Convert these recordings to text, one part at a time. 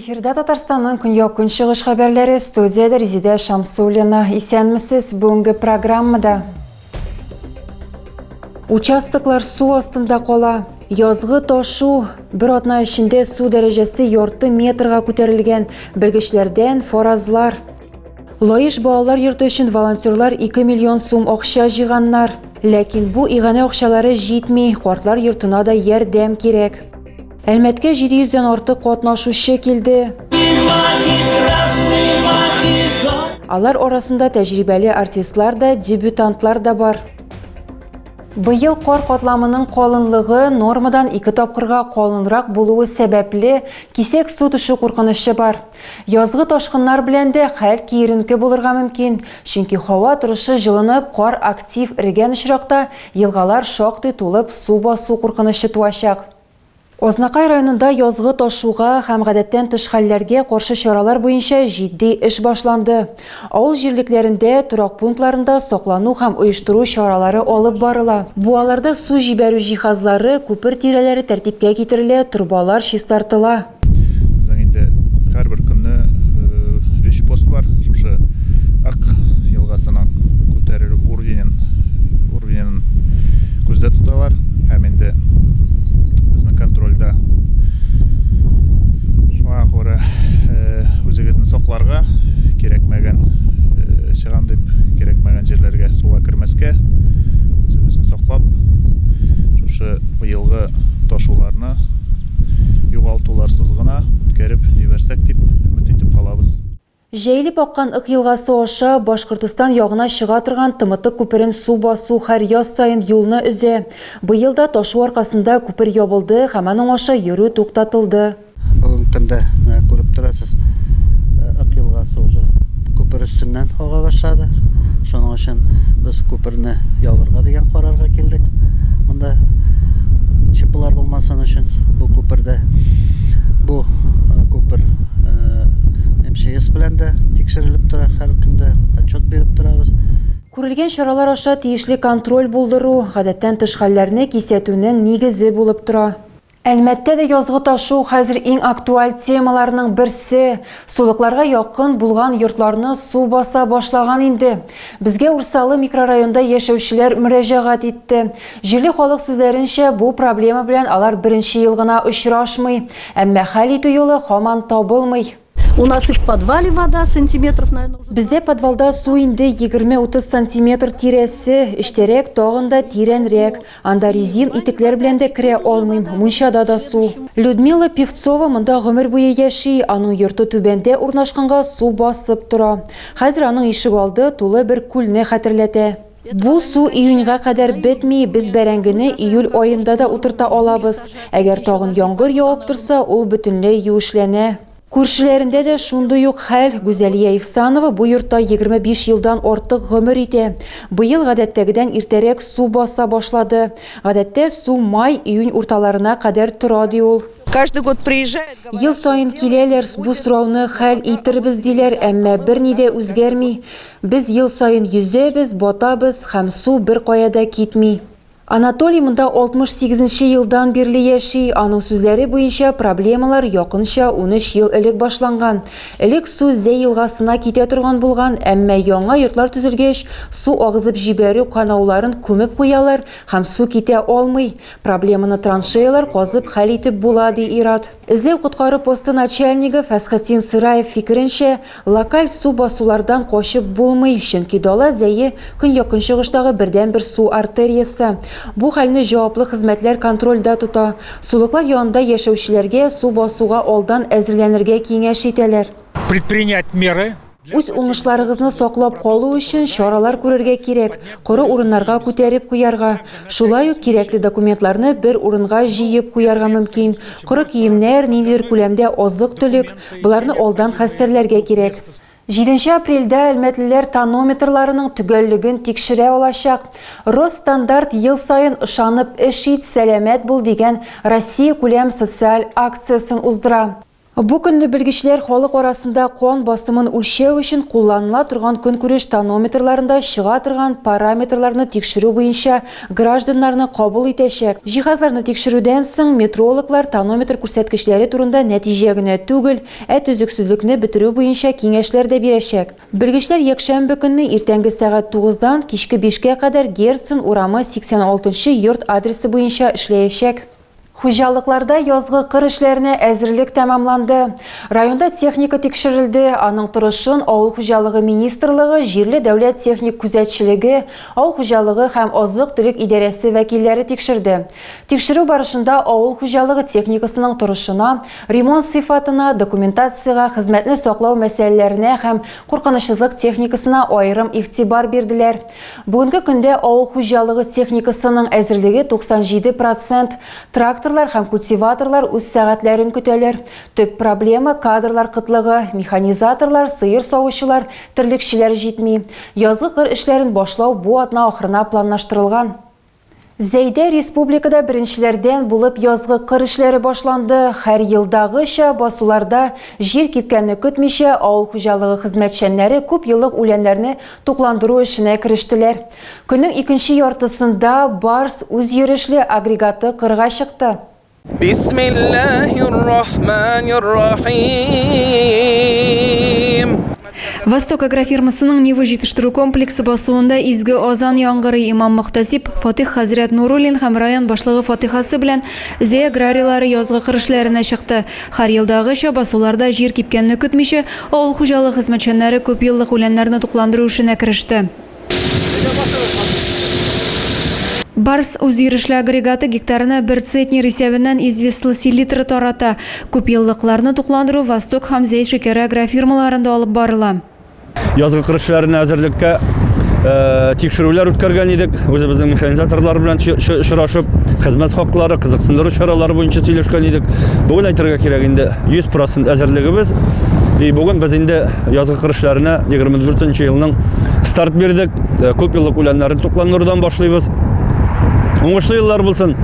Эфирда Татарстанның көньяк-көнчыгыш хәбәрләре, студияда Резида Шамсуллина. Исәнмесез, бүгенге программада. Участоклар су астында кала. Язгы ташу, бер атна эчендә су дәрәҗәсе ярты метрга күтәрелгән. Белгечләрдән фаразлар. Лаеш балалар йорты өчен волонтерлар 2 миллион сум акча җыйганнар. Ләкин бу игъана акчалары җитми, картлар йортына да ярдәм кирәк. Әлмәткә 700-дән артык катнашучы килде. Алар арасында тәҗрибәле артистлар да, дебютантлар да бар. Быел кар катламының калынлыгы нормадан 2 тапкырга калынрак булуы сәбәпле кисәк су төшү куркынычы бар. Язгы ташкыннар белән дә хәл киеренке булырга мөмкин, чөнки һава торышы җылынып, кар актив эрегән очракта елгалар шактый тулып су басу куркынычы туачак. Ознакай районында язгы ташуга һәм гадәттән тыш хәлләргә каршы чаралар буенча җитди эш башланды. Авыл җирлекләрендә, торак пунктларында саклану һәм оештыру чаралары алып барыла. Бу аларда су җибәрү җиһазлары, күпер тирәләре тәртипкә китерелә, турбалар чистартыла. Безнең инде һәрбер көнне 3 пост бар. Шушы Ак елгасының күтәрелү уровенен күздә тоталар. Һәм инде контрольда. Шуңа күрә үзегезне сакларга кирәкмәгән чыгам дип кирәкмәгән җирләргә суга кермәскә үзегезне саклап шушы быелгы ташуларны югалтуларсыз гына үткәреп җибәрсәк дип өмет итеп калабыз. Җәйлеп аккан Ык елгасы аша Башкортстан ягына чыга торган Тымытык күперен су басу һәр яз сайын юлны үзә. Быел да ташу аркасында күпер ябылды һәм аның аша йөрү туктатылды. Бүгенге көндә күреп торасыз, Ык елгасы уже күпер өстеннән ага башлады. Шуның өчен без күперне ябырга дигән карарга килдек. Монда чыпылар булмасын өчен бу күпердә күпер МЧС белән дә тикшерелеп тора, һәр көндә отчет биреп торабыз. Күрелгән чаралар аша тиешле контроль булдыру, гадәттән тыш хәлләрне кисәтүнең нигезе булып тора. Әлмәттә дә язгы ташу хәзер иң актуаль темаларның берсе. Сулыкларга якын булган йортларны су баса башлаган инде. Безгә Урсалы микрорайонда яшәүчеләр мөрәҗәгать итте. Җирле халык сүзләренчә, бу проблема белән алар беренче ел гына очрашмый, әмма хәл итү юлы һаман табылмый. У нас и в подвале вода сантиметров, наверное, уже. Бездә подвалда су инде 20-30 сантиметр тирәсе, эчтәрәк тагын да тирәнрәк. Анда резин итекләр белән дә керә алмыйм, мунчада да су. Людмила Певцова монда гомер буе яши, аның йорты түбәндә урнашканга су басып тора. Хәзер аның ишек алды тулы бер күлне хәтерләтә. Бу су июньгә кадәр бетми, без бәрәңгене июль аенда да утырта алабыз. Әгәр тагын яңгыр явып торса, ул бөтенләй юешләнә. Күршеләрендә дә шундый ук хәл. Гүзәлия Ихсанова бу йортта 25 елдан артык гомер итә. Быел гадәттәгедән иртәрәк су баса башлады. Гадәттә су май-июнь урталарына кадәр тора ди ул. Каждый год приезжает. Ел сайын киләләр, бу сорауны хәл итербез диләр, әмма берни дә үзгәрми. Без ел сайын йөзәбез, батабыз һәм су бер кая да китми. Анатолий монда 68 елдан бирле яши. Аның сүзләре буенча проблемалар якынча 13 ел элек башланган. Элек су Зәй елгасына китә торган булган, әмма яңа йортлар төзелгәч, су агызып җибәрү канауларын күмеп куялар һәм су китә алмый. Проблеманы траншеялар казып хәл итеп була ди Ират. Эзләү коткару посты начальнигы Фәсхетдин Сыраев фикеренчә, локаль су басулардан качып булмый, чөнки Дала Зәе көньяк-көнчыгыштагы бердән-бер су артериясе. Бу хәлне җаваплы хезмәтләр контрольдә тота. Сулыклар янында яшәүчеләргә су басуга алдан әзерләнергә киңәш итәләр. Предпринять меры. Үз уңышларыгызны саклап калу өчен чаралар күрергә кирәк, коры урыннарга күтәреп куярга. Шулай ук кирәкле документларны бер урынга җыеп куярга мөмкин. Коры киемнәр, ниндидер күләмдә азык-төлек, буларны алдан хәстәрләргә кирәк. 7 апрельдә әлмәтлеләр тонометрларының төгәллеген тикшерә алачак. Росстандарт ел сайын ышанып эш ит, сәламәт бул дигән Россия күләм социаль акциясын уздыра. Бу көнне белгечләр халык арасында кан басымын үлчәү өчен кулланыла торган көнкүреш тонометрларында чыга торган параметрларны тикшерү буенча гражданнарны кабул итәчәк. Җиһазларны тикшерүдән соң метрологлар тонометр күрсәткечләре турында нәтиҗә генә түгел, төзексезлекне бетерү буенча киңәшләр дә бирәчәк. Белгечләр якшәмбе көнне иртәнге сәгать 9-дан кичке 5-кә кадәр Герцен урамы 86-нчы йорт адресы буенча эшләячәк. Хуҗалыкларда язгы кыр эшләренә әзерлек тәмамланды. Районда техника тикшерелде, аның торышын Авыл хуҗалыгы министрлыгы, җирле дәүләт техник күзәтчелеге, Авыл хуҗалыгы һәм азык-төлек идарәсе вәкилләре тикшерде. Тикшерү барышында Авыл хуҗалыгы техникасының торышына, ремонт сыйфатына, документацияга, хезмәтне саклау мәсьәләләренә һәм куркынычсызлык техникасына аерым игътибар бирделәр. Бүгенге көндә Авыл хуҗалыгы техникасының әзерлеге 97%, трактор һәм культиваторлар үз сәгатьләрен көтәләр. Төп проблема кадрлар кытлыгы, механизаторлар, сыер савучылар, терлекчеләр җитми. Язгы кыр эшләрен башлау бу атна ахырына планлаштырылган. Зәйдә республикада беренчеләрдән булып язгы кыр эшләре башланды. Һәр елдагыча басуларда җир кипкәнне көтмичә авыл хуҗалыгы хезмәтчәннәре күп еллык үләннәрне тукландыру эшенә керештеләр. Көннең икенче яртысында Барс үз йөрешле агрегаты кырга чыкты. Бисмиллаһир-рахманир-рахим. Восток агрофирмасының Нива җитештерү комплексы басуында изге Азан яңгыры имам Мөхтәсиб Фатих хәзрәт Нуруллин һәм район башлыгы Фатихасы белән зәй аграриялары язгы кыр эшләренә чыкты. Һәр елдагыча басуларда җир кипкәнне көтмичә авыл хуҗалыгы хезмәтчәннәре күп еллык үләннәрне тукландыру эшенә кереште. Барс үз йөрешле агрегаты гектарына 1 центнер исәбеннән известlı селитры тарата. Күп еллыкларны тукландыру Восток һәм Зәй шәкәре агрофирмаларында алып барыла. Язгы кыр эшләренә әзерлеккә тикшерүләр үткәргән идек. Үзебезнең механизаторлар белән очрашып, хезмәт хаклары, кызыксындыру чаралары буенча сөйләшкән идек. Бүген әйтергә кирәк инде 100% әзерлегебез. Бүген без инде язгы кыр эшләренә 24нче елның старт бирдек. Күп еллык үләннәрне тукландырудан башлыйбыз. Уңышлы еллар булсын.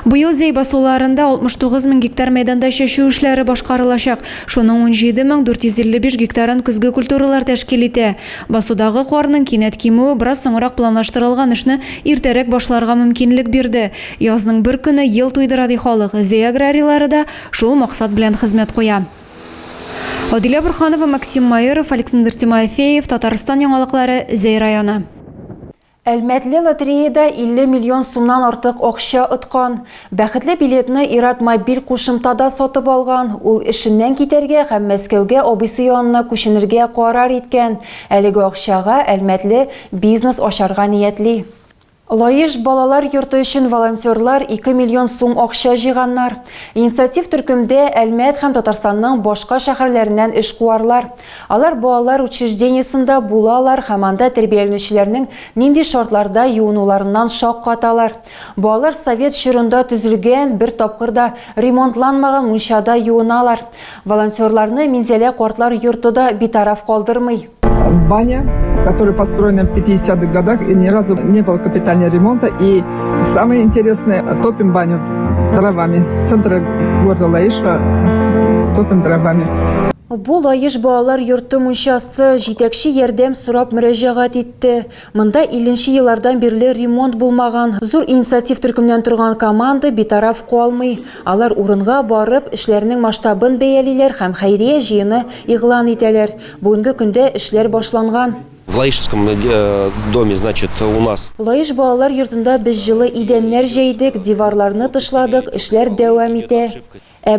Быел зәй басуларында 69 000 гектар мәйданда чәчү эшләре башкарылачак. Шуның 17 455 гектарын көзге культуралар тәшкил итә. Басудагы карның кинәт кимүе бераз соңрак планлаштырылган эшне иртәрәк башларга мөмкинлек бирде. Язның бер көне ел туйдыра ди халык. Зәй аграриялары да шул максат белән хезмәт куя. Адилә Бурханова, Максим Майоров, Александр Тимофеев, Татарстан яңалыклары, Зәй районы. Әлмәтле лотереяда 50 миллион сумнан артык акча ыткан. Бәхетле билетны Ират мобиль кушымтада сатып алган. Ул эшеннән китәргә һәм Мәскәүгә абыйсы янына күченергә карар иткән. Әлеге акчага Әлмәтле бизнес ачарга ниятли. Лаеш балалар йорты өчен волонтерлар 2 миллион сум акча җыйганнар. Инициатив төркемдә Әлмәт һәм Татарстанның башка шәһәрләреннән эш куарлар. Алар балалар учреждениесендә булалар һәм анда тәрбияләнүчеләрнең нинди шартларда юынуларыннан шаккаталар. Балалар совет чорында төзелгән, бер тапкырда ремонтланмаган мунчада юыналар. Волонтерларны Минзәлә картлар йорты да битараф калдырмый. Баня, которая построена в 50-х годах, и ни разу не было капитального ремонта. И самое интересное, топим баню дровами. Центр города Лаиша топим дровами. Бу Лаеш балалар йорты мунчасы җитәкче ярдәм сорап мөрәҗәгать итте. Монда 50нче еллардан бирле ремонт булмаган. Зур инициатив төркемнән торган команда битараф калмый. Алар урынга барып эшләрнең масштабын бәялиләр һәм хәйрия җыены игълан итәләр. Бүгенге көндә эшләр башланган. В Лаишском доме, значит, у нас... Лаеш балалар йортында без җылы идәннәр җәйдек, диварларны тышладык, эшләр дәвам итә.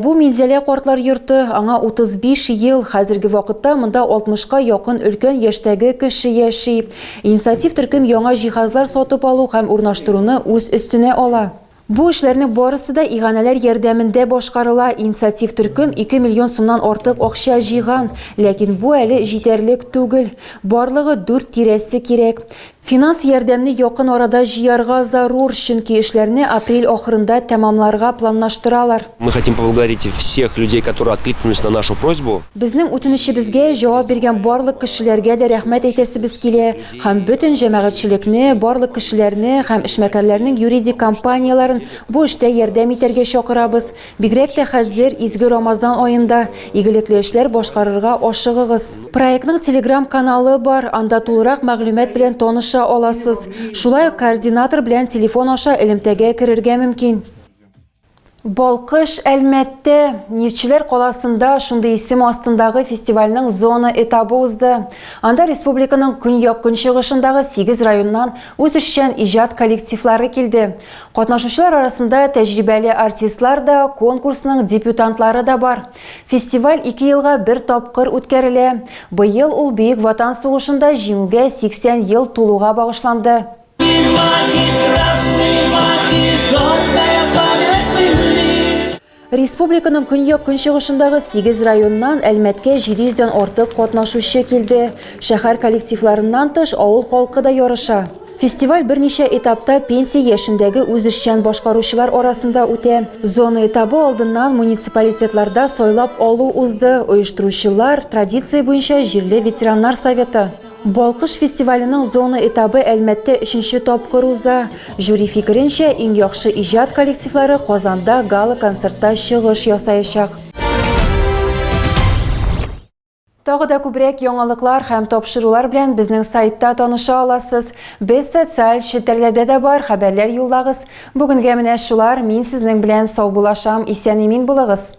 Бу Минзәлә картлар йорты, аңа 35 ел, хәзерге вакытта монда 60-ка якын өлкән яшьтәге кеше яши. Инициатив төркем яңа җиһазлар сатып алу һәм урнаштыруны үз өстенә ала. Бу эшләрнең барысы да иганәләр ярдәмендә башкарыла. Инициатив төркем 2 миллион сумнан артык акча җыйган, ләкин бу әле җитәрлек түгел. Барлыгы 4 тирәсе кирәк. Финанс ярдәмне якын арада җыярга зарур, чөнки эшләрне апрель ахырында тәмамларга планлаштыралар. Мы хотим поблагодарить всех людей, которые откликнулись на нашу просьбу. Безнең үтенечебезгә җавап биргән барлык кешеләргә дә рәхмәт әйтәсебез килә һәм бөтен җәмәгатьчелекне, барлык кешеләрне һәм эшмәкәрләрнең юридик компанияларын бу эштә ярдәм итәргә чакырабыз. Бигрәк тә хәзер изге Рамазан аенда игелекле эшләр башкарырга ашыгыгыз. Проектның телеграм-каналы бар, анда тулырак мәгълүмат белән таныша аласыз. Шулай ук координатор белән телефон аша элемтәгә керергә мөмкин. Балкыш Әлмәттә Нефтчеләр каласында шундый исем астындагы фестивальнең зона этабы узды. Анда республиканың көньяк-көнчыгышындагы 8 районнан үзешчән иҗат коллективлары килде. Катнашучылар арасында тәҗрибәле артистлар да, конкурсның дебютантлары да бар. Фестиваль 2 елга бер тапкыр үткәрелә. Быел ул Бөек Ватан сугышында җиңүгә 80 ел тулуга багышланды. Республиканың көньяк-көнчыгышындагы 8 районнан Әлмәткә 700-дән артык катнашучы килде. Шәһәр коллективларыннан тыш авыл халкы да ярыша. Фестиваль берничә этапта пенсия яшендәге үзешчән башкаручылар арасында үтә. Зона этабы алдыннан муниципалитетларда сайлап алу узды. Оештыручылар традиция буенча җирле ветераннар советы. Балкыш фестиваленең зона этабы Әлмәттә 3нче тапкыр уза. Жюри фикеренчә, иң яхшы иҗат коллективлары Казанда гала концертта чыгыш ясаячак. Тагы да күбрәк яңалыклар һәм тапшырулар белән безнең сайтта таныша аласыз. Без социаль челтәрләрдә дә бар, хәбәрләр юллагыз. Бүгенгә менә шулар. Мин сезнең белән сау булашам, исән-имин булыгыз.